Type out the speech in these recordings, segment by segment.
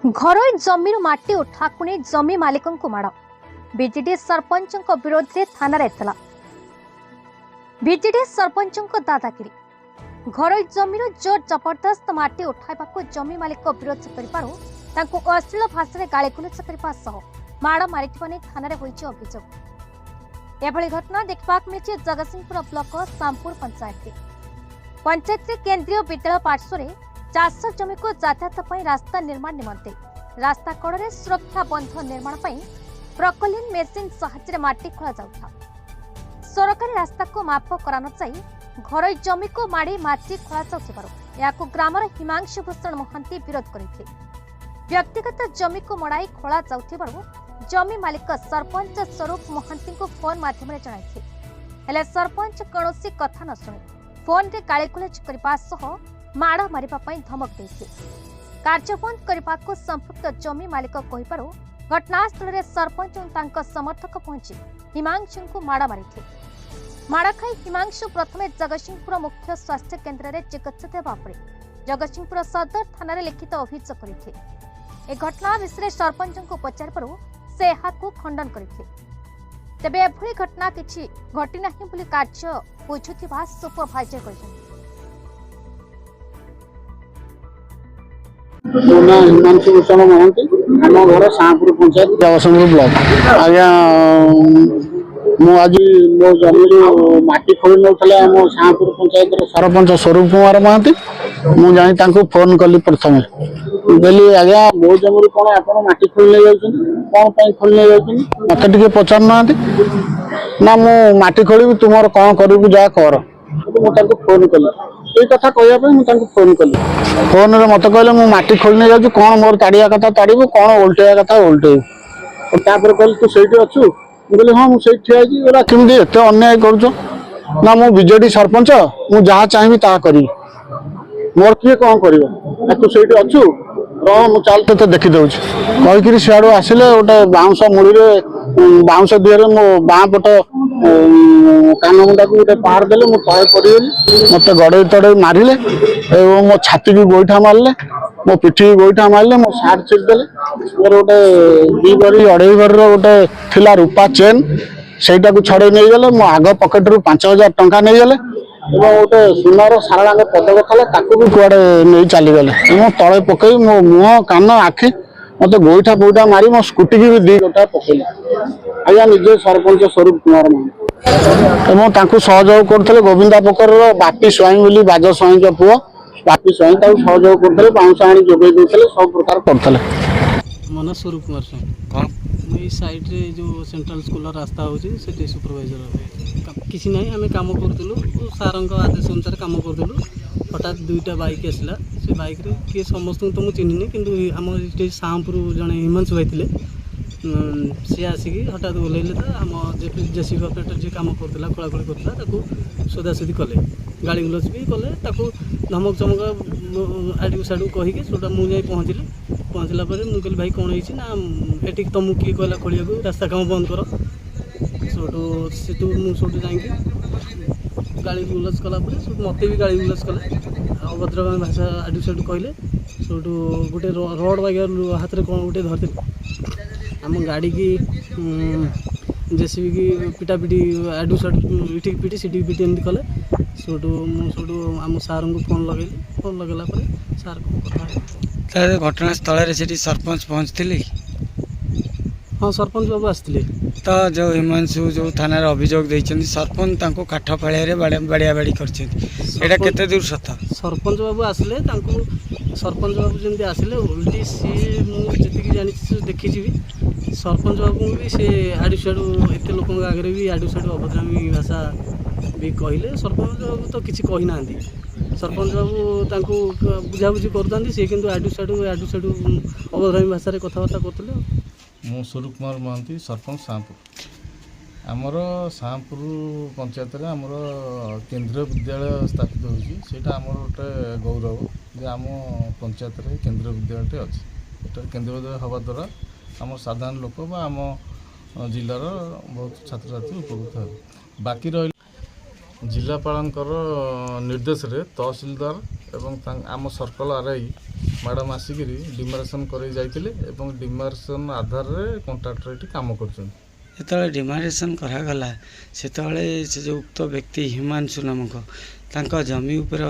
घरोई जमीर माटी उठाकुने जमी मालिक को माड़ बीजेडी सरपंच विरोध में थाना बीजेडी सरपंच दादागिरी घरोई जमीर जोर जबरदस्त माटी उठाइबा जमी मालिक विरोध कर अश्लील भाषा गाड़ीगुलच करने माड़ मारी थाना अभियोग एभली घटना देखा मिली जगतसिंहपुर ब्लॉक सामपुर पंचायत केंद्रीय विद्यालय पार्श्व चाष जमी को यातायात रास्ता निर्माण निमंते रास्ता कड़े सुरक्षा बंध निर्माण प्रकलिन मेसीन साहाय्य माटी खोल जाउथा सरकारी रास्ता को माप करा न चाही घर जमी को माड़ी माटी खोल जाउथिबारु ग्रामर हिमांशु भूषण महांती विरोध करथिले व्यक्तिगत जमी को मड़ाई खोल जाउथिबारु जमी मालिक सरपंच स्वरूप महांती को फोन माध्यम जणाइथिले सरपंच कौनसी कथा न शुणी फोन रे गाड़ीगुलच करबा सह माड़ मारिबा पई धमक देइछे कार्य बंद करने को संपुक्त जमी मालिक कहिबारु घटनास्थल में सरपंच और तांका समर्थक पहुंची हिमांशु को माड़ मारी माड़ खाई हिमांशु प्रथमे जगतसिंहपुर मुख्य स्वास्थ्य केन्द्र में चिकित्सा देवा जगतसिंहपुर सदर थाना लिखित अभियोग करते ए घटना विषय सरपंच को पचारू से खंडन करते तेबे एभली घटना किछि घटी नाही बोली कार्य बुझुथिबा सुपरभाइजर कहते ना हिमांशु भूषण महांती आम घर शाहपुर पंचायत जगतसिंहपुर ब्लॉक आज्ञा मुझे मो जमी माटी खोली नौले आम शाहपुर पंचायत सरपंच स्वरूप कुमार महांती मुझे फोन कली प्रथम कहली आज्ञा मो जमी कौन आप माटी खोली कौन खोली मत टे पचार ना ना मु माटी खोली तुम कौन करू जा कर मुझे फोन कली ये कथा कहवाई मुझे फोन कली फोन रे मत कहले मु माटी खोलने जाऊँ कौन मोर ताड़िया कथा ताड़ू कौन ओल्टेया कथा ओल्टेबू कहले तू सही अच्छु मुझे हाँ मुझे ठिया कमी एत अन्याय कर ना मु बीजेडी सरपंच मु जहाँ चाहिए ता करी मोर किए कौन कर तू सही अच्छु रु चल तो देखीदे कहीकि सियाड़ू आसिले गोटे बाउंश मूड़ी बाउंश दिहरे मो बाँ पट कान मुंडा को गोटे पहाड़ देले मु तले पड़गली मत गड़े तड़े मारे मो छाती भी गोईठा मारे मो पिठी भी गोईठा मारे मो सार्ट चिरदेले मोर गोटे दी भरी अढ़ई भर गोटे थिला रूपा चेन सेटा को छड़े नहीं गले मो आग पकेट रू 5000 टंका नहीं गले गोटे सुनार सारा पदक था भी कुआड़े नहीं चलीगले मो तले पकई मो मुह कान आखि मत गोईठा बोईठा मारी मो स्कूटी की भी 2 गोटा पकईले आज्ञा निजे सरपंच स्वरूप कुमार महांती सहयोग करते गोविंदा पोकर बापी स्वाई बोली बाज स्वाई पुओ बापी स्वाई सहयोग करते बाउंश आनी जोगे देते सब प्रकार करते मन स्वरूप कुमार स्वाई कौन मुझे साइड रे जो सेंट्रल स्कूल रास्ता होची से सुपरवाइजर किसी नहीं आम कम करूँ सार आदेश अनुसार कम करूँ हठात 2टा बाइक आसला से बाइक रे किए समस्त तो मुझे चिन्हनी कि आम शाहपुर जड़े हिमांशु भाई थे सी आसिक हठात ओल्ल तो आम जेसीबी ऑपरेटर जी कम करूला खोलाखोली करूला सोदासोदी कले गाड़ी गुलच भी कले धमक चमक आड़ू साड़ू कहीकि सोटा मुझे पहुँचला मुझे भाई कौन होती ना ये तुमको किए कहला खोलिया रास्ता काम बंद कर सोटू सोटू जाकि गाड़ी गुलच कलापर मत भी गाड़ी गुलच कले अभद्र भाषा आड़ू साड़ू कहले सोटू गोटे रड बागर हाथ में कौन गोटे धरते आम गाड़ी की जेसीबी की पिटापिटी आडू साडू इटी पिटी सीटी पिटी एमती कले सोटू आम सार को फोन लगेला सार कथा घटनास्थल से सरपंच पहुँचती हाँ सरपंच बाबू आसते तो जो हिमांशु जो थाना अभियोग देइछन्ती सरपंच तांको काठ फाड़िया बाड़िया बाड़ी करछन्ती केते दूर सत सरपंच बाबू आसिले सरपंच बाबू जमी आसिले उल्टी सी मुझे जानी देखी सरपंच बाबू भी सी आड़ू साड़ू एत लोक आगे भी आड़ू साड़ू अभद्रामी भाषा भी कहले सरपंच बाबू तो किसी कही ना सरपंच बाबू बुझाबुझी करता सी कि आडू साडू अभद्रामी भाषा कथबार्ता करते मु स्वरूप कुमार महांती सरपंच शाहपुर आमर शाहपुर पंचायत रे आमर केंद्रीय विद्यालय स्थापित होता आमर गोटे गौरव जे आम पंचायत रे केंद्रीय विद्यालय अच्छे केंद्रीय विद्यालय हवा द्वारा आम साधारण लोक बा आम जिलार बहुत छात्र छात्री उपकृत हे बाकी रही जिलापाल निर्देश रे तहसीलदार एवं आम सर्कल आरआई ମ୍ୟାଡ଼ାମ୍ ଆସିକିରି ଡିମାର୍କେସନ୍ କରି ଯାଇଥିଲେ ଏବଂ ଡିମାର୍କେସନ୍ ଆଧାରରେ କଣ୍ଟ୍ରାକ୍ଟର ଏଠି କାମ କରୁଛନ୍ତି। ଯେତେବେଳେ ଡିମାର୍କେସନ୍ କରାଗଲା ସେତେବେଳେ ସେ ଯେଉଁ ଉକ୍ତ ବ୍ୟକ୍ତି ହିମାଂଶୁ ନାମକ ତାଙ୍କ ଜମି ଉପରେ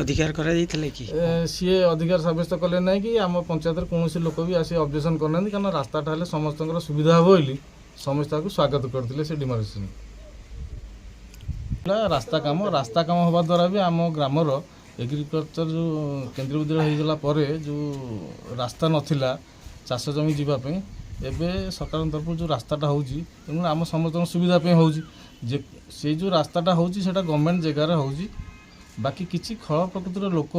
ଅଧିକାର କରାଯାଇଥିଲା କି? ସିଏ ଅଧିକାର ସାବ୍ୟସ୍ତ କଲେ ନାହିଁ କି ଆମ ପଞ୍ଚାୟତରେ କୌଣସି ଲୋକ ବି ଆସି ଅବଜେକ୍ସନ୍ କରିନାହାନ୍ତି, କାରଣ ରାସ୍ତାଟା ହେଲେ ସମସ୍ତଙ୍କର ସୁବିଧା ହେବ ବୋଲି ସମସ୍ତେ ତାକୁ ସ୍ୱାଗତ କରିଥିଲେ। ସେ ଡିମାର୍କେସନ୍ ରାସ୍ତା କାମ ହେବା ଦ୍ୱାରା ବି ଆମ ଗ୍ରାମର ଏଗ୍ରିକଲଚର ଯେଉଁ କେନ୍ଦ୍ରୀୟ ବିଦ୍ୟାଳୟ ହୋଇଗଲା ପରେ ଯେଉଁ ରାସ୍ତା ନଥିଲା ଚାଷ ଜମି ଯିବା ପାଇଁ, ଏବେ ସରକାରଙ୍କ ତରଫରୁ ଯେଉଁ ରାସ୍ତାଟା ହେଉଛି ତେଣୁ ଆମ ସମସ୍ତଙ୍କ ସୁବିଧା ପାଇଁ ହେଉଛି। ଯେ ସେଇ ଯେଉଁ ରାସ୍ତାଟା ହେଉଛି ସେଇଟା ଗଭର୍ଣ୍ଣମେଣ୍ଟ ଜାଗାରେ ହେଉଛି, ବାକି କିଛି ଖଳ ପ୍ରକୃତିର ଲୋକ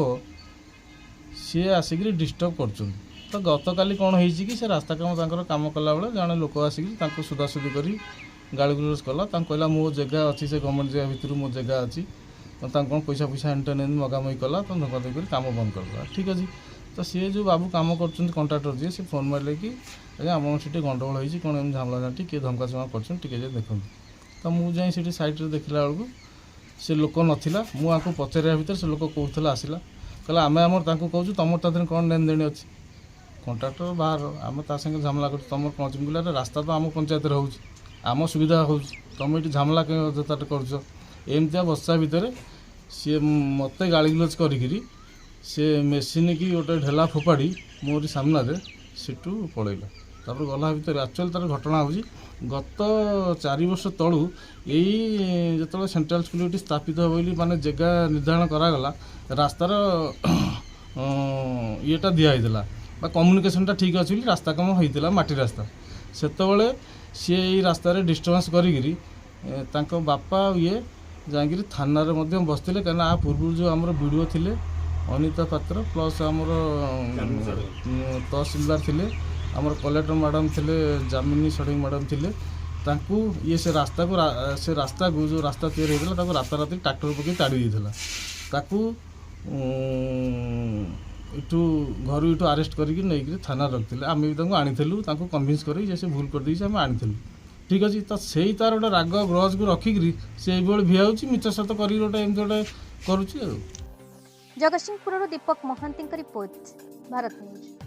ସିଏ ଆସିକିରି ଡିଷ୍ଟର୍ବ କରୁଛନ୍ତି। ତ ଗତକାଲି କ'ଣ ହେଇଛି କି ସେ ରାସ୍ତା ତାଙ୍କର କାମ କଲାବେଳେ ଜଣେ ଲୋକ ଆସିକି ତାଙ୍କୁ ସୁଧାସୁଧି କରି ଗାଳିଗୁଲଜ କଲା। ତାଙ୍କୁ କହିଲା ମୋ ଜାଗା ଅଛି, ସେ ଗଭର୍ଣ୍ଣମେଣ୍ଟ ଜାଗା ଭିତରୁ ମୋ ଜାଗା ଅଛି, ତାଙ୍କୁ କ'ଣ ପଇସା ଏଣ୍ଟରନେଟ୍ ମଗାମଗି କଲା, ତ ଧୋକା ଦେଇକରି କାମ ବନ୍ଦ କରିଦେଲା। ଠିକ୍ ଅଛି, ତ ସିଏ ଯେଉଁ ବାବୁ କାମ କରୁଛନ୍ତି କଣ୍ଟ୍ରାକ୍ଟର ଯିଏ, ସେ ଫୋନ୍ ମାରିଲେ କି ଆଜ୍ଞା ଆମର ସେଠି ଗଣ୍ଡଗୋଳ ହେଇଛି, କ'ଣ ଏମିତି ଝାମଲା ଝାଣ୍ଟି କିଏ ଧମକାଚମା କରୁଛନ୍ତି, ଟିକେ ଯେ ଦେଖନ୍ତୁ। ତ ମୁଁ ଯାଇ ସେଠି ସାଇଟ୍ରେ ଦେଖିଲା ବେଳକୁ ସେ ଲୋକ ନଥିଲା। ମୁଁ ଆଙ୍କୁ ପଚାରିବା ଭିତରେ ସେ ଲୋକ କହୁଥିଲା ଆସିଲା, କହିଲା ଆମେ ତାଙ୍କୁ କହୁଛୁ ତମର ତା ଦେହରେ କ'ଣ ନେଣଦେଣି ଅଛି, କଣ୍ଟ୍ରାକ୍ଟର ବାହାର, ଆମେ ତା ସାଙ୍ଗେ ଝାମଲା କରୁଛୁ, ତମର କ'ଣ ଅଛି? କହିଲା ରାସ୍ତା ତ ଆମ ପଞ୍ଚାୟତରେ ହେଉଛି, ଆମ ସୁବିଧା ହେଉଛି, ତମେ ଏଠି ଝାମଲା କାହିଁ ଅଯଥାରେ କରୁଛ? ଏମିତିଆ ବସା ଭିତରେ ସିଏ ମୋତେ ଗାଳିଗୁଲଜ କରିକିରି ସେ ମେସିନ୍ କି ଗୋଟେ ଢେଲା ଫୋପାଡ଼ି ମୋରି ସାମ୍ନାରେ ସେଠୁ ପଳେଇଲା। ତାପରେ ଗଲା ଭିତରେ ଆକ୍ଚୁଆଲି ତାର ଘଟଣା ହେଉଛି ଗତ 4 ବର୍ଷ ତଳୁ ଏଇ ଯେତେବେଳେ ସେଣ୍ଟ୍ରାଲ ସ୍କୁଲ ଏଠି ସ୍ଥାପିତ ହେବ ବୋଲି ମାନେ ଜାଗା ନିର୍ଦ୍ଧାରଣ କରାଗଲା, ରାସ୍ତାର ଇଏଟା ଦିଆହେଇଥିଲା ବା କମ୍ୟୁନିକେସନ୍ଟା ଠିକ୍ ଅଛି ବୋଲି ରାସ୍ତା କାମ ହେଇଥିଲା, ମାଟି ରାସ୍ତା। ସେତେବେଳେ ସିଏ ଏଇ ରାସ୍ତାରେ ଡିଷ୍ଟର୍ବାନ୍ସ କରିକିରି ତାଙ୍କ ବାପା ଇଏ ଯାଇକିରି ଥାନାରେ ମଧ୍ୟ ବସିଥିଲେ, କାହିଁକିନା ଆ ପୂର୍ବରୁ ଯେଉଁ ଆମର ବିଡ଼ିଓ ଥିଲେ ଅନିତା ପାତ୍ର ପ୍ଲସ୍ ଆମର ତହସିଲଦାର ଥିଲେ, ଆମର କଲେକ୍ଟର ମ୍ୟାଡ଼ାମ୍ ଥିଲେ ଯାମିନୀ ଷଡ଼ଙ୍ଗୀ ମ୍ୟାଡ଼ାମ୍ ଥିଲେ, ତାଙ୍କୁ ଇଏ ସେ ରାସ୍ତାକୁ ଯେଉଁ ରାସ୍ତା ତିଆରି ହେଇଥିଲା ତାକୁ ରାତାରାତି ଟ୍ରାକ୍ଟର ପକାଇ ତାଡ଼ି ଦେଇଥିଲା। ତାକୁ ଘରୁ ଆରେଷ୍ଟ କରିକି ନେଇକିରି ଥାନାରେ ରଖିଥିଲେ। ଆମେ ବି ତାଙ୍କୁ ଆଣିଥିଲୁ, ତାଙ୍କୁ କନଭିନ୍ସ କରିକି ଯେ ସେ ଭୁଲ କରିଦେଇଛି ଆମେ ଆଣିଥିଲୁ। ଠିକ୍ ଅଛି, ତ ସେଇ ତାର ଗୋଟେ ରାଗ ଗ୍ରଜକୁ ରଖିକିରି ସେ ଏଇଭଳି ଭିଆଉଛି, ମିଛ ସତ କରିକି ଗୋଟେ ଏମିତି ଗୋଟେ କରୁଛି ଆଉ। ଜଗତସିଂହପୁରରୁ ଦୀପକ ମହାନ୍ତିଙ୍କ ରିପୋର୍ଟ, ଭାରତ ନ୍ୟୁଜ୍।